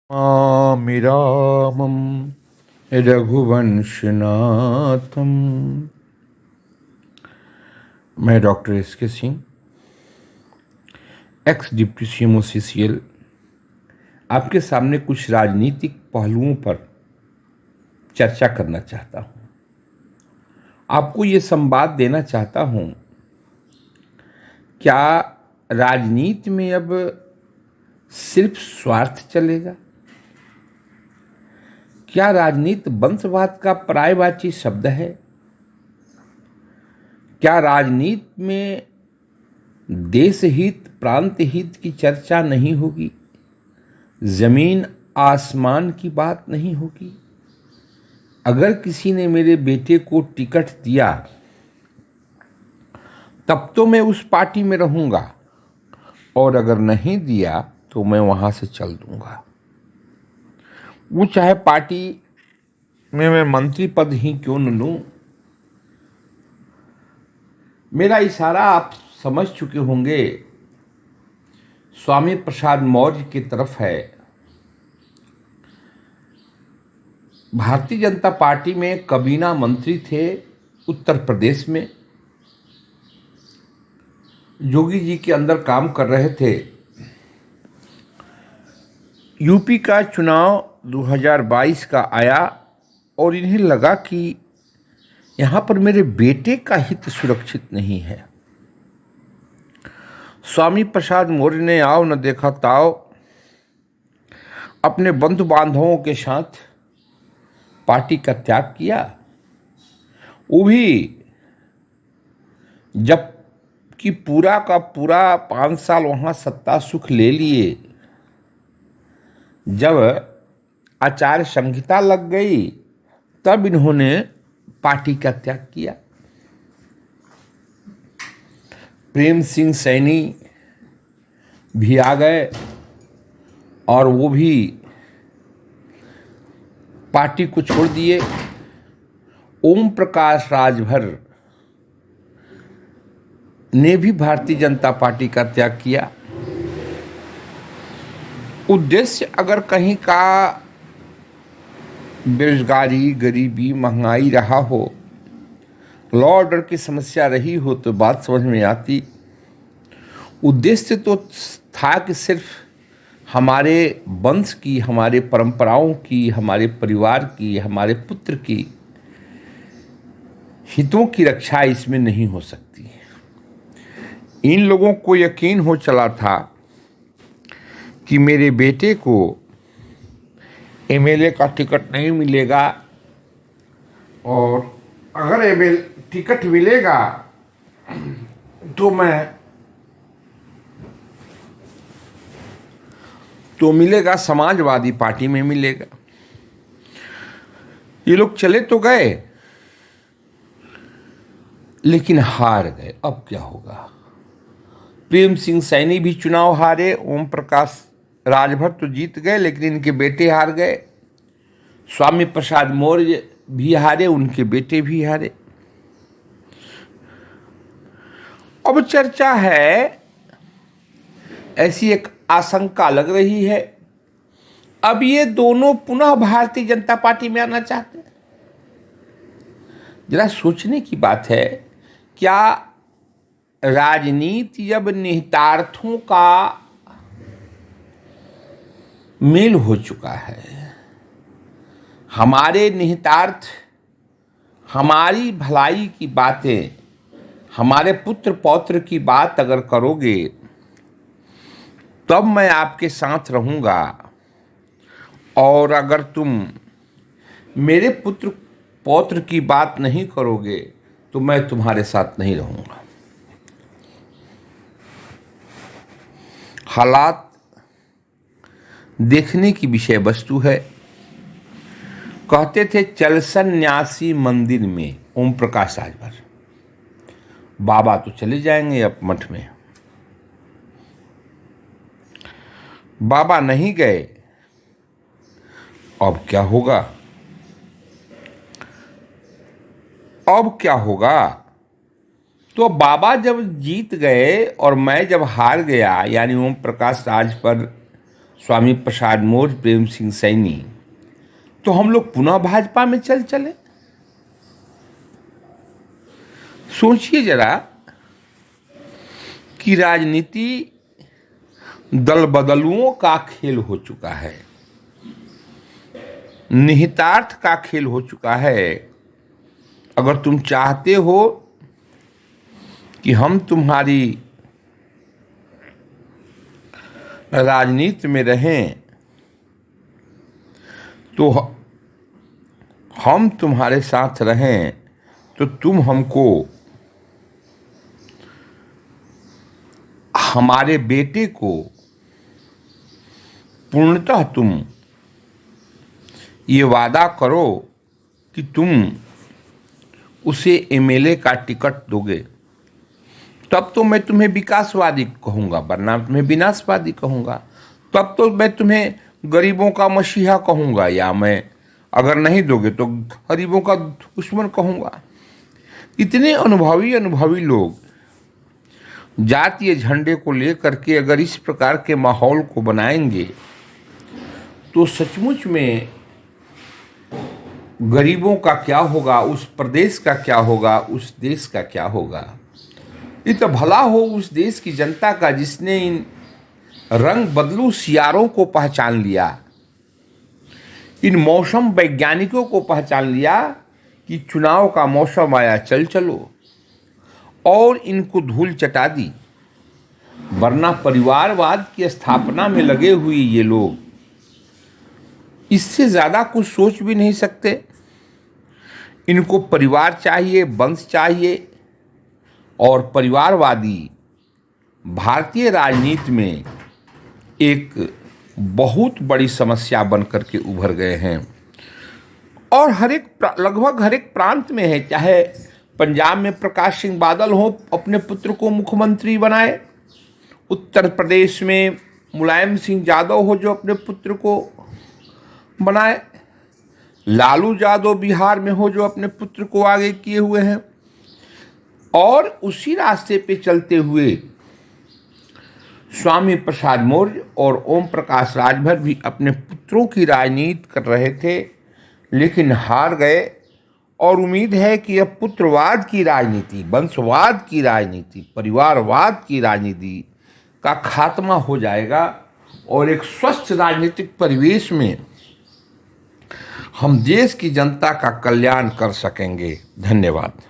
नमामि रामं रघुवंशनाथम। मैं doctor S K. Singh, x deputy CMO CCL, आपके सामने कुछ राजनीतिक पहलुओं पर चर्चा करना चाहता हूं। आपको ये संवाद देना चाहता हूं, क्या राजनीति में अब सिर्फ स्वार्थ चलेगा? क्या राजनीति वंशवाद का पर्यायवाची शब्द है? क्या राजनीति में देश हित, प्रांत हित की चर्चा नहीं होगी? जमीन आसमान की बात नहीं होगी? अगर किसी ने मेरे बेटे को टिकट दिया तब तो मैं उस पार्टी में रहूंगा, और अगर नहीं दिया तो मैं वहां से चल दूंगा। वो चाहे पार्टी में मैं मंत्री पद ही क्यों न लूं। मेरा इशारा आप समझ चुके होंगे, स्वामी प्रसाद मौर्य की तरफ है। भारतीय जनता पार्टी में कबीना मंत्री थे उत्तर प्रदेश में, योगी जी के अंदर काम कर रहे थे। यूपी का चुनाव 2022 का आया और इन्हें लगा कि यहां पर मेरे बेटे का हित सुरक्षित नहीं है। स्वामी प्रसाद मौर्य ने आओ न देखा ताओ अपने बंधु बांधवों के साथ पार्टी का त्याग किया। वो भी जब कि पूरा का पूरा 5 साल वहां सत्ता सुख ले लिए, जब आचार संहिता लग गई तब इन्होंने पार्टी का त्याग किया। प्रेम सिंह सैनी भी आ गए और वो भी पार्टी को छोड़ दिए। ओम प्रकाश राजभर ने भी भारतीय जनता पार्टी का त्याग किया। उद्देश्य अगर कहीं का बेरोजगारी, गरीबी, महंगाई रहा हो, लॉ ऑर्डर की समस्या रही हो तो बात समझ में आती। उद्देश्य तो था कि सिर्फ हमारे वंश की, हमारे परंपराओं की, हमारे परिवार की, हमारे पुत्र की हितों की रक्षा इसमें नहीं हो सकती। इन लोगों को यकीन हो चला था कि मेरे बेटे को एमएलए का टिकट नहीं मिलेगा, और अगर एमएलए टिकट मिलेगा तो मिलेगा समाजवादी पार्टी में मिलेगा। ये लोग चले तो गए लेकिन हार गए। अब क्या होगा? प्रेम सिंह सैनी भी चुनाव हारे, ओम प्रकाश राजभर तो जीत गए लेकिन इनके बेटे हार गए। स्वामी प्रसाद मौर्य भी हारे, उनके बेटे भी हारे। अब चर्चा है, ऐसी एक आशंका लग रही है, अब ये दोनों पुनः भारतीय जनता पार्टी में आना चाहते हैं। जरा सोचने की बात है, क्या राजनीति जब निहितार्थों का मेल हो चुका है, हमारे निहितार्थ, हमारी भलाई की बातें, हमारे पुत्र पौत्र की बात अगर करोगे तब मैं आपके साथ रहूंगा, और अगर तुम मेरे पुत्र पौत्र की बात नहीं करोगे तो मैं तुम्हारे साथ नहीं रहूंगा। हालात देखने की विषय वस्तु है। कहते थे चल सन्यासी मंदिर में, ओम प्रकाश राजभर। बाबा तो चले जाएंगे अब मठ में, बाबा नहीं गए। अब क्या होगा? अब क्या होगा? तो बाबा जब जीत गए और मैं जब हार गया, यानी ओम प्रकाश राजभर स्वामी प्रसाद मौर्य, प्रेम सिंह सैनी, तो हम लोग पुनः भाजपा में चले। सोचिए जरा कि राजनीति दल बदलुओं का खेल हो चुका है, निहितार्थ का खेल हो चुका है। अगर तुम चाहते हो कि हम तुम्हारी राजनीति में रहें तो हम तुम्हारे साथ रहें, तो तुम हमको हमारे बेटे को पूर्णतः तुम ये वादा करो कि तुम उसे एमएलए का टिकट दोगे, तब तो मैं तुम्हें विकासवादी कहूँगा, वरना तुम्हें विनाशवादी कहूँगा। तब तो मैं तुम्हें गरीबों का मसीहा कहूँगा, या मैं अगर नहीं दोगे तो गरीबों का दुश्मन कहूँगा। इतने अनुभवी लोग जातीय झंडे को लेकर के अगर इस प्रकार के माहौल को बनाएंगे तो सचमुच में गरीबों का क्या होगा, उस प्रदेश का क्या होगा, उस देश का क्या होगा। ये तो भला हो उस देश की जनता का जिसने इन रंग बदलू सियारों को पहचान लिया, इन मौसम वैज्ञानिकों को पहचान लिया कि चुनाव का मौसम आया, चलो, और इनको धूल चटा दी। वरना परिवारवाद की स्थापना में लगे हुए ये लोग इससे ज्यादा कुछ सोच भी नहीं सकते। इनको परिवार चाहिए, वंश चाहिए, और परिवारवादी भारतीय राजनीति में एक बहुत बड़ी समस्या बनकर के उभर गए हैं और लगभग हर एक प्रांत में है। चाहे पंजाब में प्रकाश सिंह बादल हो, अपने पुत्र को मुख्यमंत्री बनाए, उत्तर प्रदेश में मुलायम सिंह यादव हो जो अपने पुत्र को बनाए, लालू यादव बिहार में हो जो अपने पुत्र को आगे किए हुए हैं, और उसी रास्ते पे चलते हुए स्वामी प्रसाद मौर्य और ओम प्रकाश राजभर भी अपने पुत्रों की राजनीति कर रहे थे, लेकिन हार गए। और उम्मीद है कि अब पुत्रवाद की राजनीति, वंशवाद की राजनीति, परिवारवाद की राजनीति का खात्मा हो जाएगा और एक स्वस्थ राजनीतिक परिवेश में हम देश की जनता का कल्याण कर सकेंगे। धन्यवाद।